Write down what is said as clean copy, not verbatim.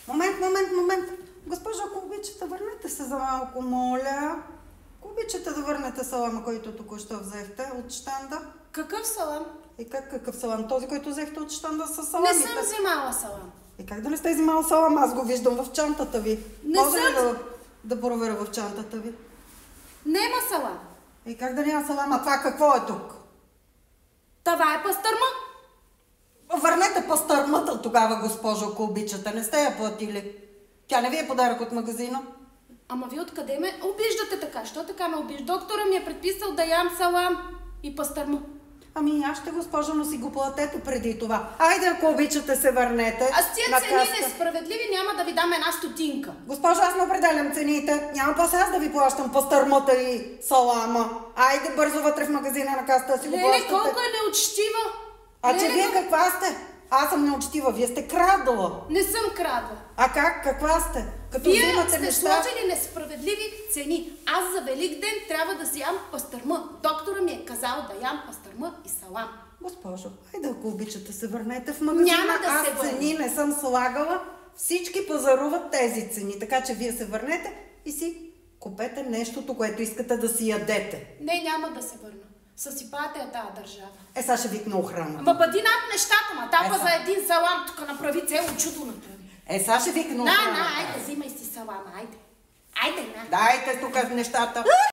Момент. Госпожо, ако обичате, върнете се за малко, моля. Ако обичате да върнете салама, който току-що взехте от щанда. Какъв салам? И какъв салам? Този, който взехте от щанда с саламите. Не съм взимала салам. И как да не сте взимала салам? Аз го виждам в чантата ви. Може ли да проверя в чантата ви? Нема салам. И как да няма салам? А това какво е тук? Това е пастърма. Върнете пастърмата тогава, госпожо, ако обичате. Не сте я платили. Тя не ви е подарък от магазина. Ама вие откъде ме обиждате така? Що така ме обижда? Доктора ми е предписал да ям салам и пастърма. Ами аз ще, госпожо, но си го платете преди това. Айде, ако обичате, се върнете. А с тия цени несправедливи няма да ви дам една стотинка. Госпожо, аз не определям цените. Няма после аз да ви плащам пастърмата и салама. Айде бързо вътре в магазина на касата си го плащате. Колко е неучтива. Че вие каква сте? Аз съм неучтива, вие сте крадала. Не съм крадла. А как? Каква сте? Като вие взимате сте неща... сложили несправедливи цени. Аз за Великден трябва да си ям пастърма. Доктора ми е казал да ям пастърма и салам. Госпожо, айде ако обичате се върнете в магазина. Няма да се Аз цени не съм слагала. Всички пазаруват тези цени, така че вие се върнете и си купете нещото, което искате да си ядете. Не, няма да се върна. Съсипате я тази държава. Сега ще викна охрана. Ама бъди над нещата, тапа за един салам, тук направи цяло чудо направи. Сега ще викна охрана. Айде, взимай си салама, айде. Айде, на. Дайте тук нещата.